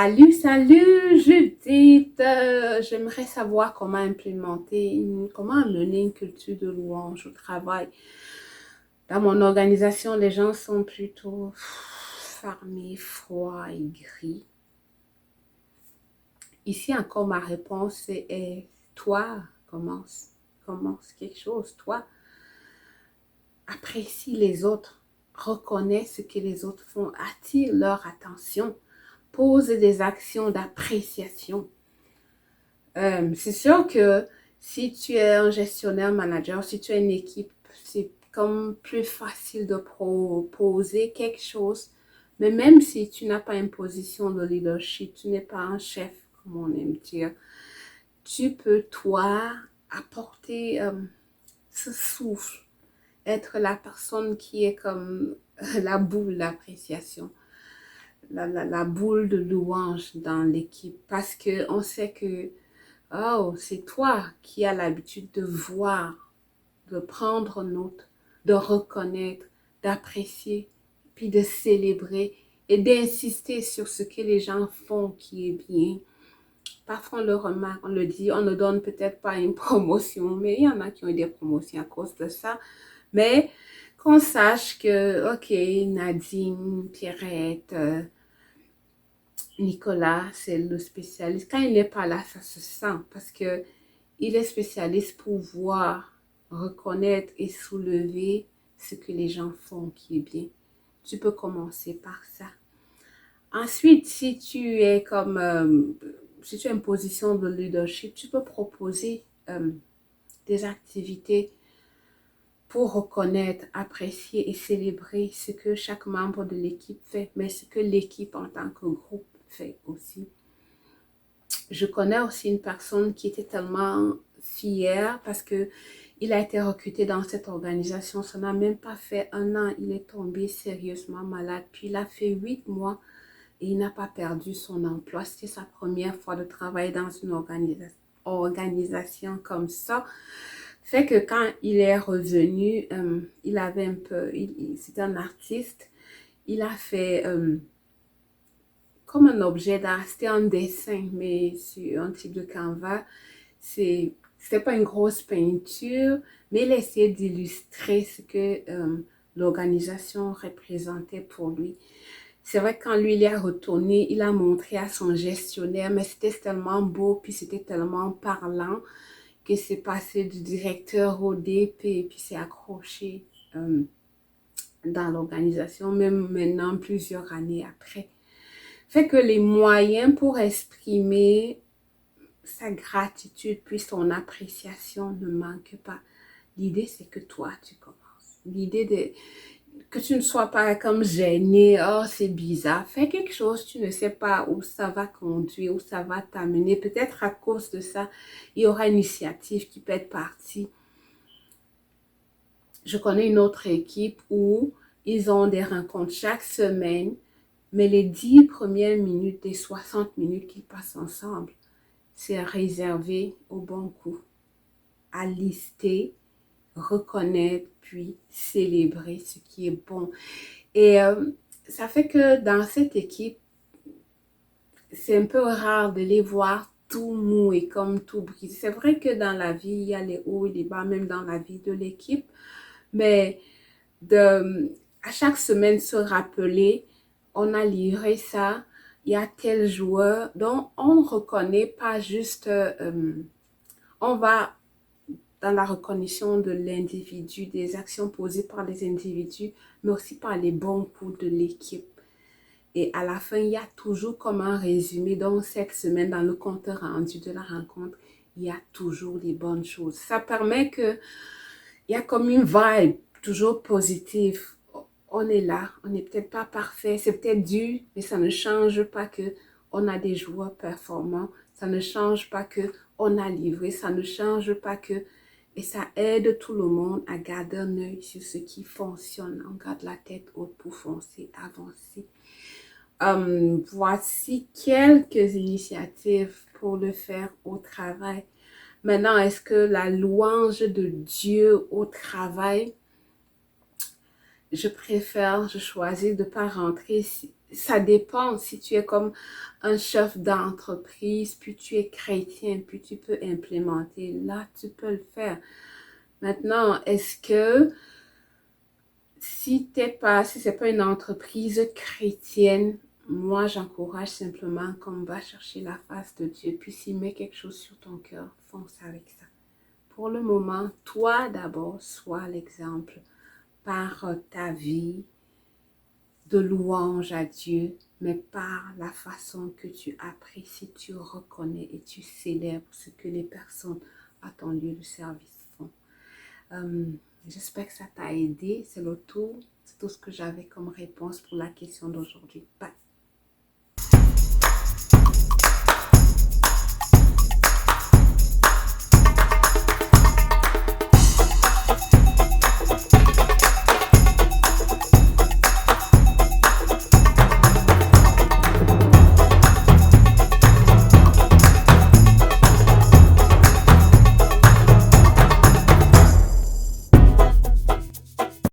Salut Judith. J'aimerais savoir comment mener une culture de louange au travail. Dans mon organisation, les gens sont plutôt fermés, froids et gris. Ici encore, ma réponse est toi, commence quelque chose. Toi, apprécie les autres, reconnais ce que les autres font, attire leur attention, pose des actions d'appréciation. C'est sûr que si tu es un gestionnaire manager, si tu as une équipe, c'est comme plus facile de proposer quelque chose. Mais même si tu n'as pas une position de leadership, tu n'es pas un chef, comme on aime dire, tu peux, toi, apporter ce souffle, être la personne qui est comme la boule d'appréciation, la boule de louange dans l'équipe. Parce qu'on sait que oh, c'est toi qui as l'habitude de voir, de prendre note, de reconnaître, d'apprécier, puis de célébrer et d'insister sur ce que les gens font qui est bien. Parfois, on le remarque, on le dit, on ne donne peut-être pas une promotion, mais il y en a qui ont eu des promotions à cause de ça. Mais qu'on sache que, OK, Nadine, Pierrette, Nicolas, c'est le spécialiste. Quand il n'est pas là, ça se sent parce que il est spécialiste pour voir, reconnaître et soulever ce que les gens font qui est bien. Tu peux commencer par ça. Ensuite, si tu as une position de leadership, tu peux proposer des activités pour reconnaître, apprécier et célébrer ce que chaque membre de l'équipe fait, mais ce que l'équipe en tant que groupe fait aussi. Je connais aussi une personne qui était tellement fière parce que il a été recruté dans cette organisation. Ça n'a même pas fait un an. Il est tombé sérieusement malade. Puis il a fait 8 mois et il n'a pas perdu son emploi. C'était sa première fois de travailler dans une organisation comme ça. Fait que quand il est revenu, il avait un peu, c'était un artiste. Il a fait comme un objet d'art, c'était un dessin, mais sur un type de canevas. C'était pas une grosse peinture, mais il essayait d'illustrer ce que l'organisation représentait pour lui. C'est vrai que quand lui, il est retourné, il a montré à son gestionnaire, mais c'était tellement beau, puis c'était tellement parlant que c'est passé du directeur au DP, puis c'est accroché dans l'organisation, même maintenant, plusieurs années après. Fait que les moyens pour exprimer sa gratitude puis son appréciation ne manquent pas. L'idée, c'est que toi, tu commences. L'idée de que tu ne sois pas comme gêné, oh, c'est bizarre. Fais quelque chose, tu ne sais pas où ça va conduire, où ça va t'amener. Peut-être à cause de ça, il y aura une initiative qui peut être partie. Je connais une autre équipe où ils ont des rencontres chaque semaine, mais les 10 premières minutes des 60 minutes qu'ils passent ensemble, c'est réservé au bon coup, à lister, reconnaître, puis célébrer ce qui est bon. Et ça fait que dans cette équipe, c'est un peu rare de les voir tout mou et comme tout brisé. C'est vrai que dans la vie, il y a les hauts et les bas, même dans la vie de l'équipe, mais à chaque semaine se rappeler, on a livré ça, il y a tel joueur, donc on reconnaît pas juste, on va dans la reconnaissance de l'individu, des actions posées par les individus, mais aussi par les bons coups de l'équipe. Et à la fin, il y a toujours comme un résumé. Donc, cette semaine, dans le compte rendu de la rencontre, il y a toujours les bonnes choses. Ça permet que il y a comme une vibe toujours positive. On est là, on n'est peut-être pas parfait, c'est peut-être dur, mais ça ne change pas que on a des joueurs performants, ça ne change pas que on a livré, ça ne change pas que et ça aide tout le monde à garder un œil sur ce qui fonctionne. On garde la tête haute pour foncer, avancer. Voici quelques initiatives pour le faire au travail. Maintenant, est-ce que la louange de Dieu au travail, je choisis de ne pas rentrer ça dépend si tu es comme un chef d'entreprise, puis tu es chrétien, puis tu peux implémenter. Là, tu peux le faire. Maintenant, est-ce que si c'est pas une entreprise chrétienne, moi, j'encourage simplement qu'on va chercher la face de Dieu. Puis s'il met quelque chose sur ton cœur, fonce avec ça. Pour le moment, toi d'abord, sois l'exemple par ta vie de louange à Dieu, mais par la façon que tu apprécies, tu reconnais et tu célèbres ce que les personnes à ton lieu de service font. Euh, J'espère que ça t'a aidé. C'est tout ce que j'avais comme réponse pour la question d'aujourd'hui. Bye.